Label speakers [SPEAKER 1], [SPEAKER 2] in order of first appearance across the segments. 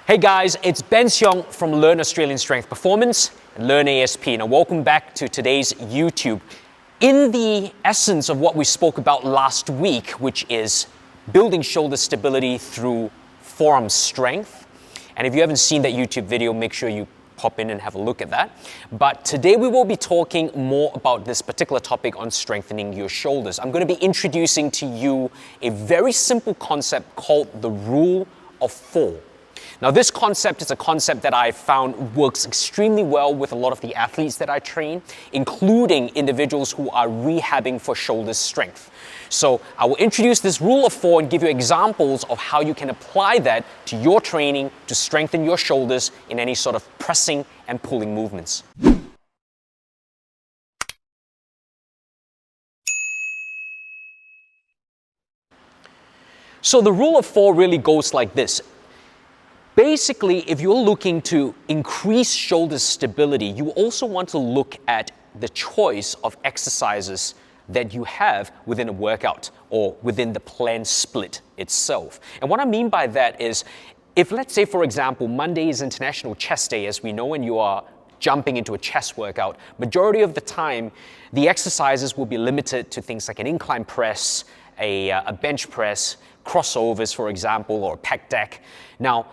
[SPEAKER 1] Hey guys, it's Ben Seong from Learn Australian Strength Performance and Learn ASP. Now welcome back to today's YouTube. In the essence of what we spoke about last week, which is building shoulder stability through forearm strength. And if you haven't seen that YouTube video, make sure you pop in and have a look at that. But today we will be talking more about this particular topic on strengthening your shoulders. I'm going to be introducing to you a very simple concept called the rule of 4. Now this concept is a concept that I found works extremely well with a lot of the athletes that I train, including individuals who are rehabbing for shoulder strength. So I will introduce this rule of 4 and give you examples of how you can apply that to your training to strengthen your shoulders in any sort of pressing and pulling movements. So the rule of 4 really goes like this. Basically, if you're looking to increase shoulder stability, you also want to look at the choice of exercises that you have within a workout or within the planned split itself. And what I mean by that is, if let's say, for example, Monday is International Chest Day, as we know, and you are jumping into a chest workout, majority of the time, the exercises will be limited to things like an incline press, a bench press, crossovers, for example, or a pec deck. Now,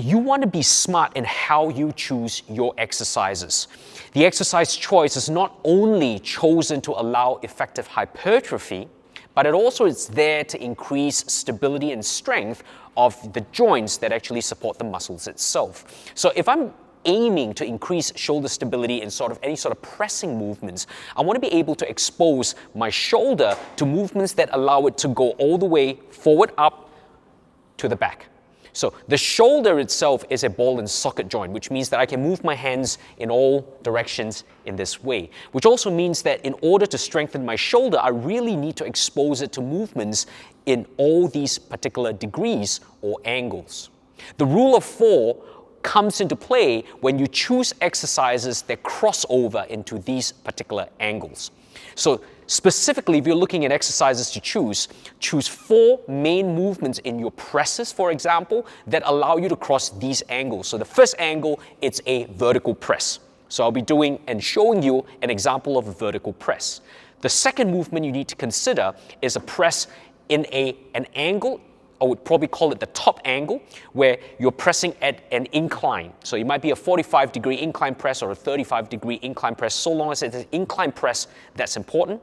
[SPEAKER 1] you want to be smart in how you choose your exercises. The exercise choice is not only chosen to allow effective hypertrophy, but it also is there to increase stability and strength of the joints that actually support the muscles itself. So if I'm aiming to increase shoulder stability in any sort of pressing movements, I want to be able to expose my shoulder to movements that allow it to go all the way forward, up to the back. So the shoulder itself is a ball and socket joint, which means that I can move my hands in all directions in this way, which also means that in order to strengthen my shoulder, I really need to expose it to movements in all these particular degrees or angles. The rule of 4 comes into play when you choose exercises that cross over into these particular angles. So specifically, if you're looking at exercises to choose 4 main movements in your presses, for example, that allow you to cross these angles. So the first angle, it's a vertical press. So I'll be doing and showing you an example of a vertical press. The second movement you need to consider is a press in an angle. I would probably call it the top angle, where you're pressing at an incline. So it might be a 45-degree incline press or a 35-degree incline press, so long as it's an incline press, that's important.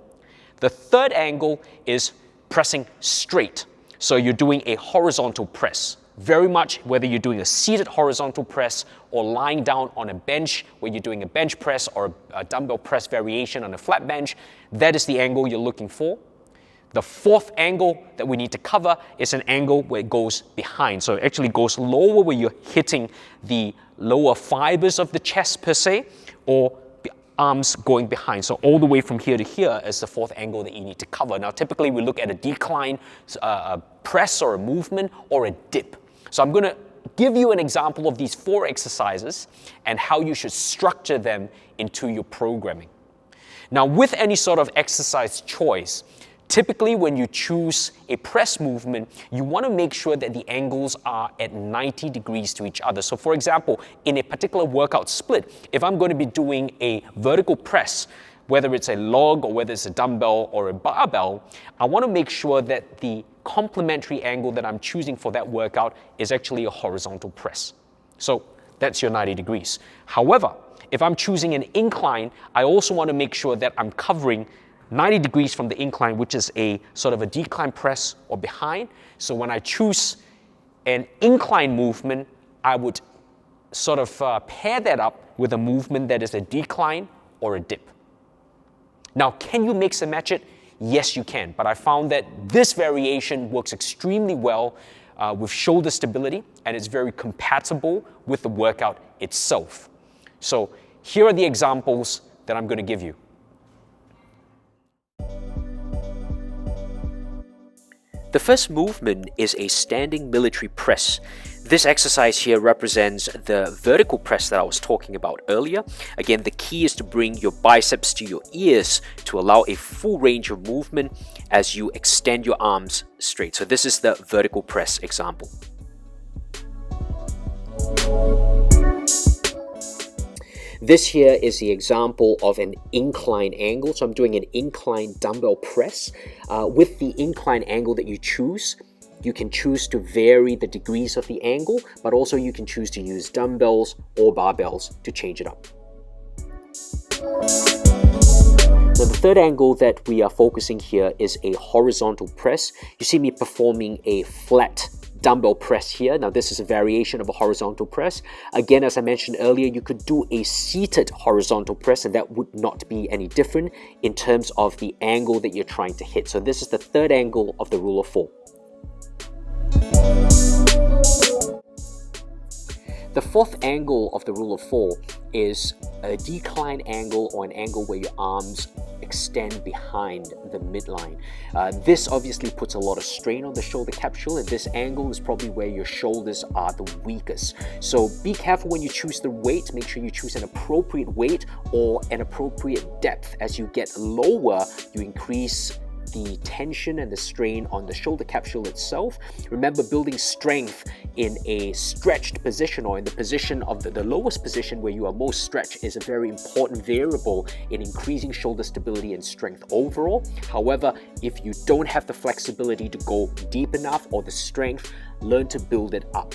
[SPEAKER 1] The third angle is pressing straight. So you're doing a horizontal press. Very much whether you're doing a seated horizontal press or lying down on a bench where you're doing a bench press or a dumbbell press variation on a flat bench, that is the angle you're looking for. The fourth angle that we need to cover is an angle where it goes behind. So it actually goes lower, where you're hitting the lower fibers of the chest per se, or the arms going behind. So all the way from here to here is the fourth angle that you need to cover. Now typically we look at a decline, a press or a movement, or a dip. So I'm going to give you an example of these 4 exercises and how you should structure them into your programming. Now with any sort of exercise choice, typically, when you choose a press movement, you want to make sure that the angles are at 90 degrees to each other. So for example, in a particular workout split, if I'm going to be doing a vertical press, whether it's a log or whether it's a dumbbell or a barbell, I want to make sure that the complementary angle that I'm choosing for that workout is actually a horizontal press. So that's your 90 degrees. However, if I'm choosing an incline, I also want to make sure that I'm covering 90 degrees from the incline, which is a sort of a decline press or behind. So when I choose an incline movement, I would sort of pair that up with a movement that is a decline or a dip. Now, can you mix and match it? Yes, you can. But I found that this variation works extremely well with shoulder stability, and it's very compatible with the workout itself. So here are the examples that I'm going to give you. The first movement is a standing military press. This exercise here represents the vertical press that I was talking about earlier. Again, the key is to bring your biceps to your ears to allow a full range of movement as you extend your arms straight. So this is the vertical press example. This here is the example of an incline angle. So I'm doing an incline dumbbell press. With the incline angle that you choose, you can choose to vary the degrees of the angle, but also you can choose to use dumbbells or barbells to change it up. Now, the third angle that we are focusing here is a horizontal press. You see me performing a flat dumbbell press here. Now, this is a variation of a horizontal press. Again, as I mentioned earlier, you could do a seated horizontal press and that would not be any different in terms of the angle that you're trying to hit. So this is the third angle of the rule of 4. The fourth angle of the rule of 4 is a decline angle, or an angle where your arms extend behind the midline. This obviously puts a lot of strain on the shoulder capsule, and this angle is probably where your shoulders are the weakest. So be careful when you choose the weight. Make sure you choose an appropriate weight or an appropriate depth. As you get lower, you increase the tension and the strain on the shoulder capsule itself. Remember, building strength in a stretched position, or in the position of the lowest position where you are most stretched, is a very important variable in increasing shoulder stability and strength overall. However, if you don't have the flexibility to go deep enough or the strength, learn to build it up.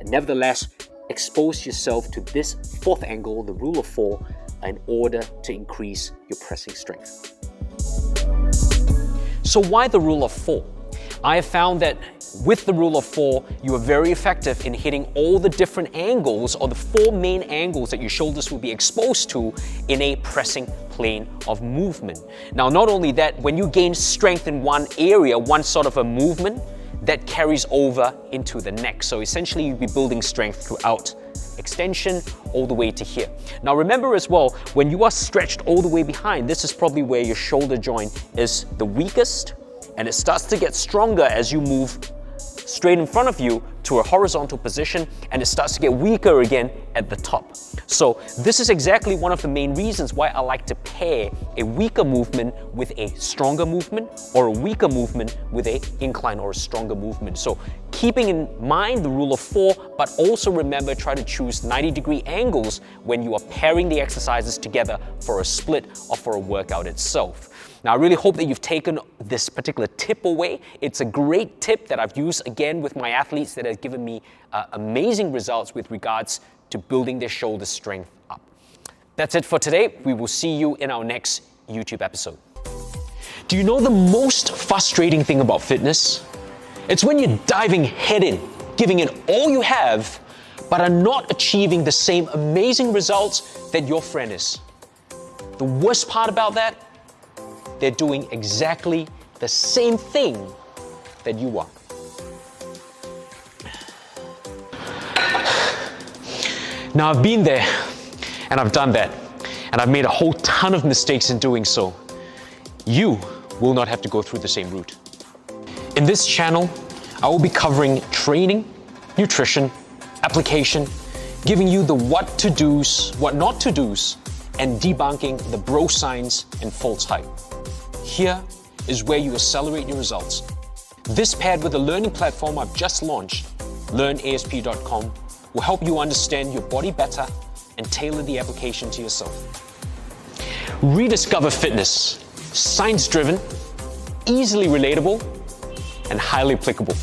[SPEAKER 1] Nevertheless, expose yourself to this fourth angle, the rule of 4, in order to increase your pressing strength. So why the rule of 4? I have found that with the rule of 4, you are very effective in hitting all the different angles, or the 4 main angles that your shoulders will be exposed to in a pressing plane of movement. Now, not only that, when you gain strength in one area, one sort of a movement, that carries over into the next. So essentially, you'll be building strength throughout extension all the way to here. Now remember as well, when you are stretched all the way behind, this is probably where your shoulder joint is the weakest, and it starts to get stronger as you move straight in front of you to a horizontal position, and it starts to get weaker again at the top. So this is exactly one of the main reasons why I like to pair a weaker movement with a stronger movement, or a weaker movement with an incline or a stronger movement. So keeping in mind the rule of 4, but also remember, try to choose 90-degree angles when you are pairing the exercises together for a split or for a workout itself. Now, I really hope that you've taken this particular tip away. It's a great tip that I've used again with my athletes that has given me amazing results with regards to building their shoulder strength up. That's it for today. We will see you in our next YouTube episode. Do you know the most frustrating thing about fitness? It's when you're diving head in, giving it all you have, but are not achieving the same amazing results that your friend is. The worst part about that? They're doing exactly the same thing that you are. Now, I've been there and I've done that, and I've made a whole ton of mistakes in doing so. You will not have to go through the same route. In this channel, I will be covering training, nutrition, application, giving you the what to do's, what not to do's, and debunking the bro science and false hype. Here is where you accelerate your results. This, paired with the learning platform I've just launched, learnasp.com, will help you understand your body better and tailor the application to yourself. Rediscover fitness, science-driven, easily relatable, and highly applicable.